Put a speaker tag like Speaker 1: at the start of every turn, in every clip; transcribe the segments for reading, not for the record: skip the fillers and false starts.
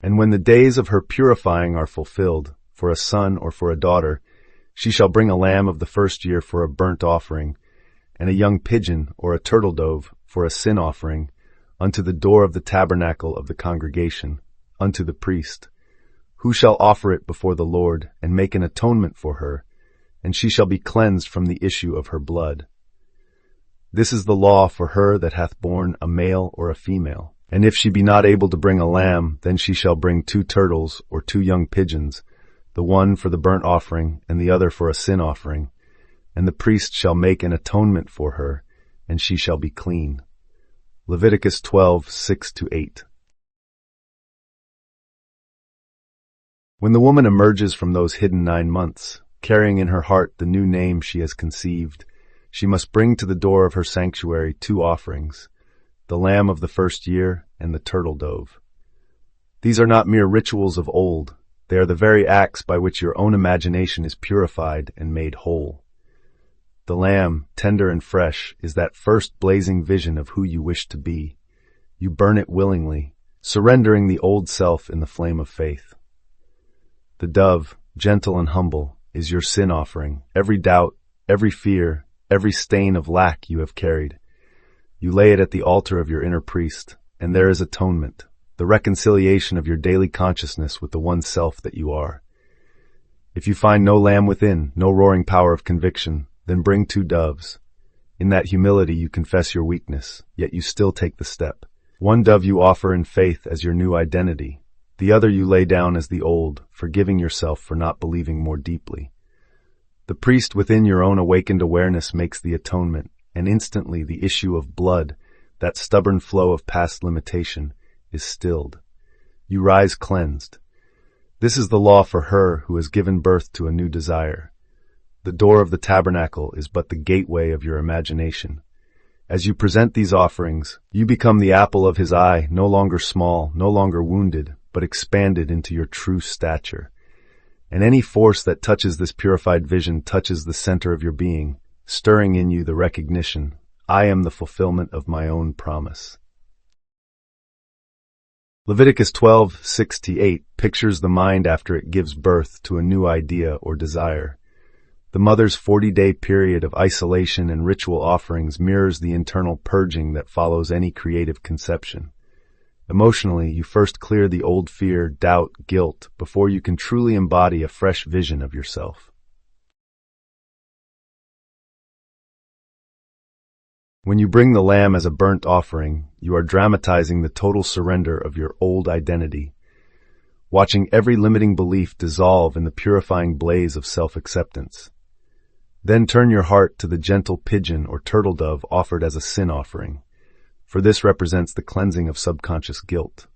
Speaker 1: And when the days of her purifying are fulfilled, for a son or for a daughter, she shall bring a lamb of the first year for a burnt offering, and a young pigeon or a turtledove for a sin offering, unto the door of the tabernacle of the congregation, unto the priest, who shall offer it before the Lord, and make an atonement for her, and she shall be cleansed from the issue of her blood. This is the law for her that hath borne a male or a female. And if she be not able to bring a lamb, then she shall bring 2 turtles or 2 young pigeons, the one for the burnt offering and the other for a sin offering. And the priest shall make an atonement for her, and she shall be clean. Leviticus 12:6-8. When the woman emerges from those hidden 9 months, carrying in her heart the new name she has conceived, she must bring to the door of her sanctuary 2 offerings, the lamb of the first year and the turtledove. These are not mere rituals of old, they are the very acts by which your own imagination is purified and made whole. The lamb, tender and fresh, is that first blazing vision of who you wish to be. You burn it willingly, surrendering the old self in the flame of faith. The dove, gentle and humble, is your sin offering, every doubt, every fear, every stain of lack you have carried. You lay it at the altar of your inner priest, and there is atonement, the reconciliation of your daily consciousness with the one self that you are. If you find no lamb within, no roaring power of conviction, then bring 2 doves. In that humility you confess your weakness, yet you still take the step. One dove you offer in faith as your new identity. The other you lay down as the old, forgiving yourself for not believing more deeply. The priest within your own awakened awareness makes the atonement, and instantly the issue of blood, that stubborn flow of past limitation, is stilled. You rise cleansed. This is the law for her who has given birth to a new desire. The door of the tabernacle is but the gateway of your imagination. As you present these offerings, you become the apple of his eye, no longer small, no longer wounded, but expanded into your true stature. And any force that touches this purified vision touches the center of your being, stirring in you the recognition, I am the fulfillment of my own promise. Leviticus 12:6-8 pictures the mind after it gives birth to a new idea or desire. The mother's 40-day period of isolation and ritual offerings mirrors the internal purging that follows any creative conception. Emotionally, you first clear the old fear, doubt, guilt, before you can truly embody a fresh vision of yourself. When you bring the lamb as a burnt offering, you are dramatizing the total surrender of your old identity, watching every limiting belief dissolve in the purifying blaze of self-acceptance. Then turn your heart to the gentle pigeon or turtledove offered as a sin offering, for this represents the cleansing of subconscious guilt.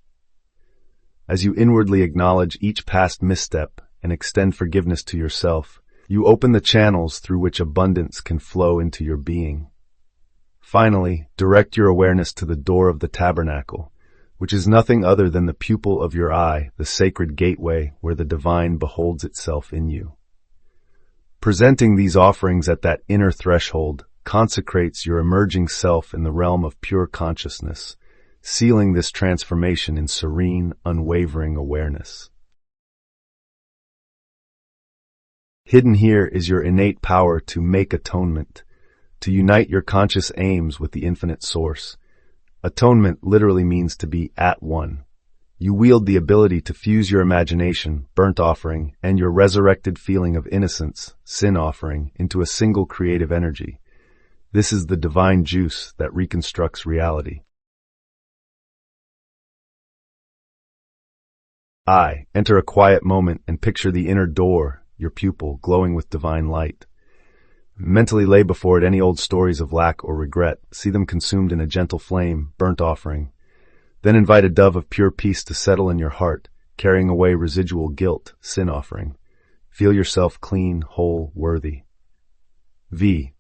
Speaker 1: As you inwardly acknowledge each past misstep and extend forgiveness to yourself, you open the channels through which abundance can flow into your being. Finally, direct your awareness to the door of the tabernacle, which is nothing other than the pupil of your eye, the sacred gateway where the divine beholds itself in you. Presenting these offerings at that inner threshold consecrates your emerging self in the realm of pure consciousness, sealing this transformation in serene, unwavering awareness. Hidden here is your innate power to make atonement, to unite your conscious aims with the infinite source. Atonement literally means to be at one. You wield the ability to fuse your imagination, burnt offering, and your resurrected feeling of innocence, sin offering, into a single creative energy. This is the divine juice that reconstructs reality. Enter a quiet moment and picture the inner door, your pupil, glowing with divine light. Mentally lay before it any old stories of lack or regret. See them consumed in a gentle flame, burnt offering. Then invite a dove of pure peace to settle in your heart, carrying away residual guilt, sin offering. Feel yourself clean, whole, worthy.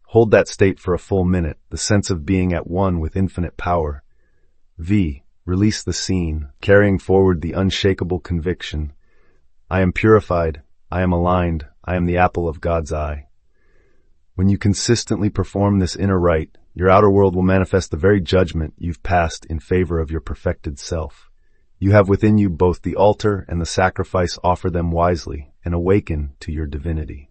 Speaker 1: Hold that state for a full minute, the sense of being at one with infinite power. Release the scene, carrying forward the unshakable conviction. I am purified, I am aligned, I am the apple of God's eye. When you consistently perform this inner rite, your outer world will manifest the very judgment you've passed in favor of your perfected self. You have within you both the altar and the sacrifice. Offer them wisely and awaken to your divinity.